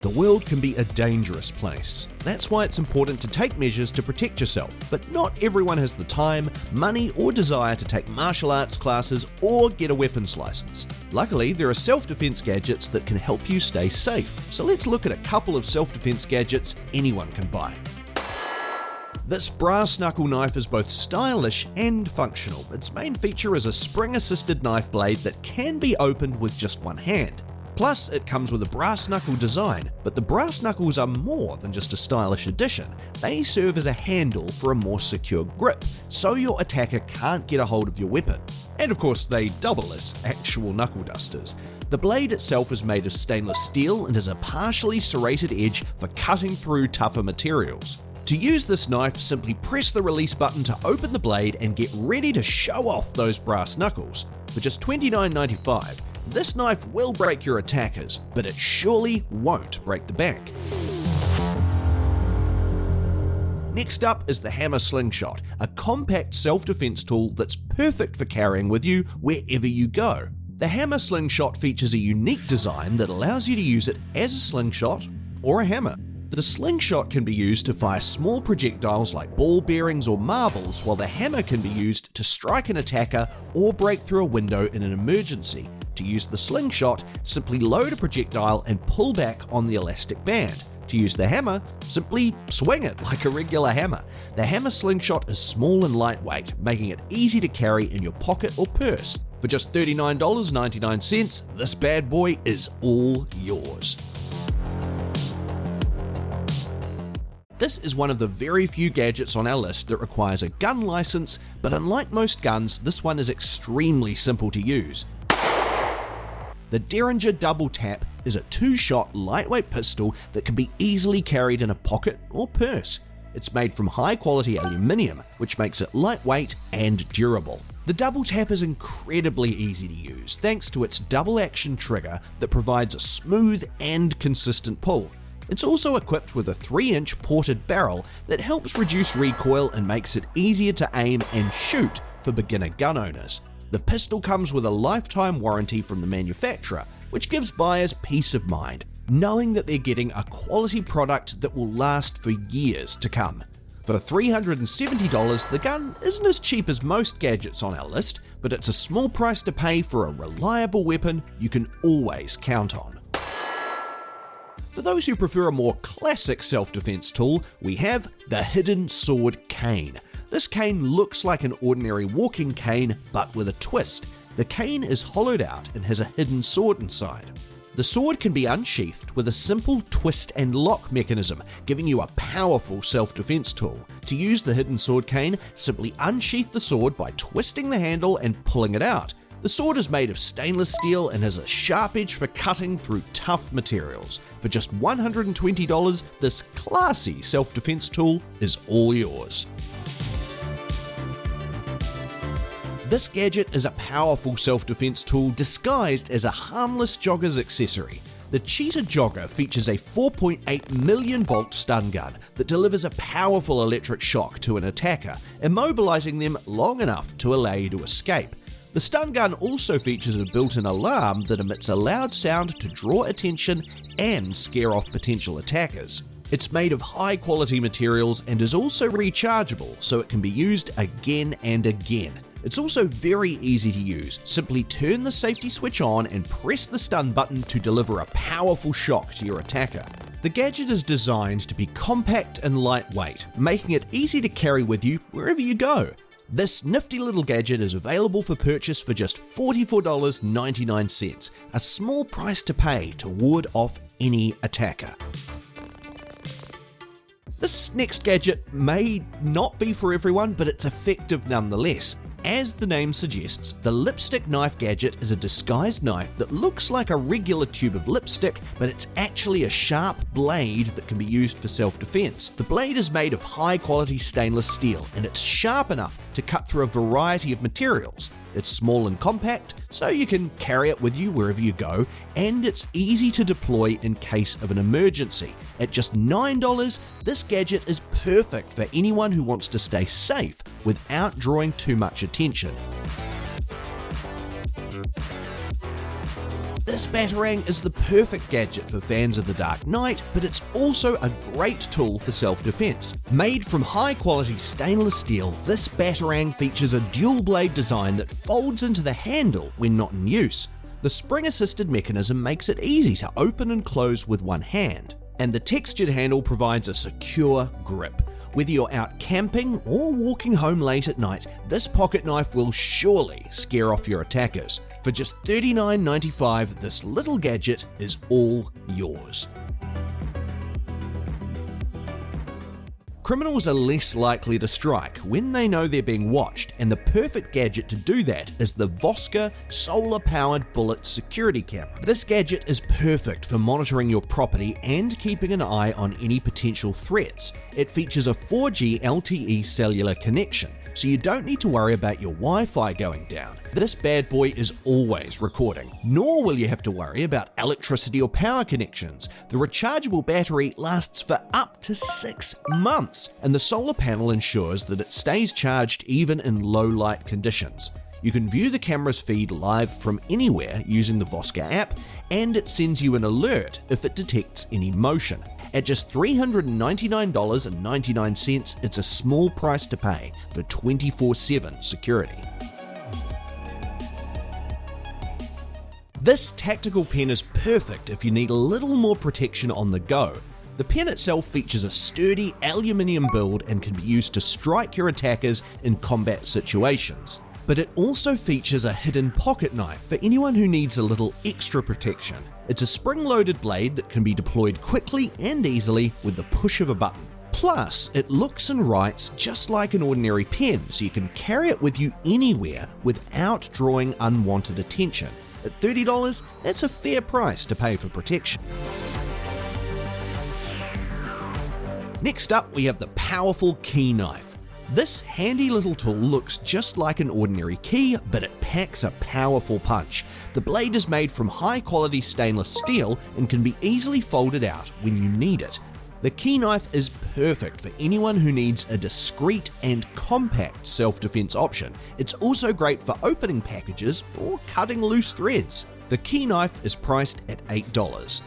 The world can be a dangerous place. That's why it's important to take measures to protect yourself, but not everyone has the time, money, or desire to take martial arts classes or get a weapons license. Luckily, there are self-defense gadgets that can help you stay safe. So let's look at a couple of self-defense gadgets anyone can buy. This brass knuckle knife is both stylish and functional. Its main feature is a spring-assisted knife blade that can be opened with just one hand. Plus, it comes with a brass knuckle design, but the brass knuckles are more than just a stylish addition. They serve as a handle for a more secure grip, so your attacker can't get a hold of your weapon. And of course, they double as actual knuckle dusters. The blade itself is made of stainless steel and has a partially serrated edge for cutting through tougher materials. To use this knife, simply press the release button to open the blade and get ready to show off those brass knuckles. For just $29.95, this knife will break your attackers, but it surely won't break the bank. Next up is the hammer Slingshot, a compact self-defense tool that's perfect for carrying with you wherever you go. The hammer Slingshot features a unique design that allows you to use it as a slingshot or a hammer. The slingshot can be used to fire small projectiles like ball bearings or marbles, while the hammer can be used to strike an attacker or break through a window in an emergency. To use the slingshot, simply load a projectile and pull back on the elastic band. To use the hammer, simply swing it like a regular hammer. The hammer Slingshot is small and lightweight, making it easy to carry in your pocket or purse. For just $39.99, this bad boy is all yours. This is one of the very few gadgets on our list that requires a gun license, but unlike most guns, this one is extremely simple to use. The Derringer Double Tap is a 2-shot lightweight pistol that can be easily carried in a pocket or purse. It's made from high-quality aluminium, which makes it lightweight and durable. The Double Tap is incredibly easy to use, thanks to its double-action trigger that provides a smooth and consistent pull. It's also equipped with a 3-inch ported barrel that helps reduce recoil and makes it easier to aim and shoot for beginner gun owners. The pistol comes with a lifetime warranty from the manufacturer, which gives buyers peace of mind, knowing that they're getting a quality product that will last for years to come. For $370, the gun isn't as cheap as most gadgets on our list, but it's a small price to pay for a reliable weapon you can always count on. For those who prefer a more classic self-defense tool, we have the Hidden Sword Cane. This cane looks like an ordinary walking cane, but with a twist. The cane is hollowed out and has a hidden sword inside. The sword can be unsheathed with a simple twist and lock mechanism, giving you a powerful self-defense tool. To use the Hidden Sword Cane, simply unsheath the sword by twisting the handle and pulling it out. The sword is made of stainless steel and has a sharp edge for cutting through tough materials. For just $120, this classy self-defense tool is all yours. This gadget is a powerful self-defense tool disguised as a harmless jogger's accessory. The Cheetah Jogger features a 4.8 million volt stun gun that delivers a powerful electric shock to an attacker, immobilizing them long enough to allow you to escape. The stun gun also features a built-in alarm that emits a loud sound to draw attention and scare off potential attackers. It's made of high-quality materials and is also rechargeable, so it can be used again and again. It's also very easy to use. Simply turn the safety switch on and press the stun button to deliver a powerful shock to your attacker. The gadget is designed to be compact and lightweight, making it easy to carry with you wherever you go. This nifty little gadget is available for purchase for just $44.99, a small price to pay to ward off any attacker. This next gadget may not be for everyone, but it's effective nonetheless. As the name suggests, the lipstick knife gadget is a disguised knife that looks like a regular tube of lipstick, but it's actually a sharp blade that can be used for self-defense. The blade is made of high-quality stainless steel, and it's sharp enough to cut through a variety of materials. It's small and compact, so you can carry it with you wherever you go, and it's easy to deploy in case of an emergency. At just $9, this gadget is perfect for anyone who wants to stay safe without drawing too much attention. This This Batarang is the perfect gadget for fans of the Dark Knight, but it's also a great tool for self-defense. Made from high-quality stainless steel, this Batarang features a dual-blade design that folds into the handle when not in use. The spring-assisted mechanism makes it easy to open and close with one hand, and the textured handle provides a secure grip. Whether you're out camping or walking home late at night, this pocket knife will surely scare off your attackers. For just $39.95, this little gadget is all yours. Criminals are less likely to strike when they know they're being watched, and the perfect gadget to do that is the Voska solar-powered bullet security camera. This gadget is perfect for monitoring your property and keeping an eye on any potential threats. It features a 4G LTE cellular connection, so you don't need to worry about your Wi-Fi going down. This bad boy is always recording, nor will you have to worry about electricity or power connections. The rechargeable battery lasts for up to 6 months, and the solar panel ensures that it stays charged even in low light conditions. You can view the camera's feed live from anywhere using the Voska app, and it sends you an alert if it detects any motion. At just $399.99, it's a small price to pay for 24/7 security. This tactical pen is perfect if you need a little more protection on the go. The pen itself features a sturdy aluminium build and can be used to strike your attackers in combat situations. But it also features a hidden pocket knife for anyone who needs a little extra protection. It's a spring-loaded blade that can be deployed quickly and easily with the push of a button. Plus, it looks and writes just like an ordinary pen, so you can carry it with you anywhere without drawing unwanted attention. At $30, that's a fair price to pay for protection. Next up, we have the powerful key knife. This handy little tool looks just like an ordinary key, but it packs a powerful punch. The blade is made from high-quality stainless steel and can be easily folded out when you need it. The key knife is perfect for anyone who needs a discreet and compact self-defense option. It's also great for opening packages or cutting loose threads. The key knife is priced at $8.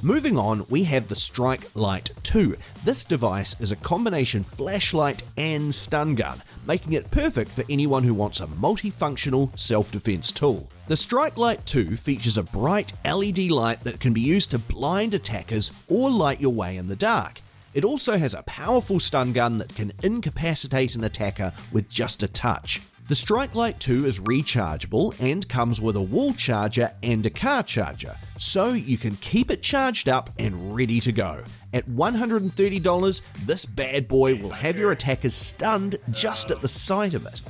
Moving on, we have the Strike Light 2. This device is a combination flashlight and stun gun, making it perfect for anyone who wants a multifunctional self-defense tool. The Strike Light 2 features a bright LED light that can be used to blind attackers or light your way in the dark. It also has a powerful stun gun that can incapacitate an attacker with just a touch. The Strike Light 2 is rechargeable and comes with a wall charger and a car charger, so you can keep it charged up and ready to go. At $130, this bad boy will have your attackers stunned just at the sight of it.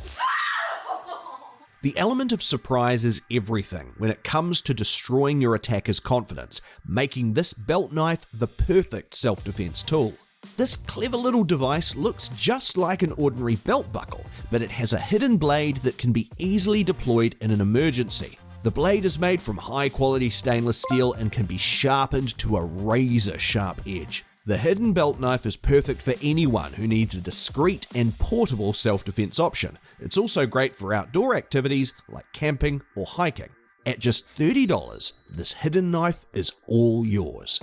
The element of surprise is everything when it comes to destroying your attacker's confidence, making this belt knife the perfect self-defense tool. This clever little device looks just like an ordinary belt buckle, but it has a hidden blade that can be easily deployed in an emergency. The blade is made from high-quality stainless steel and can be sharpened to a razor-sharp edge. The hidden belt knife is perfect for anyone who needs a discreet and portable self-defense option. It's also great for outdoor activities like camping or hiking. At just $30, this hidden knife is all yours.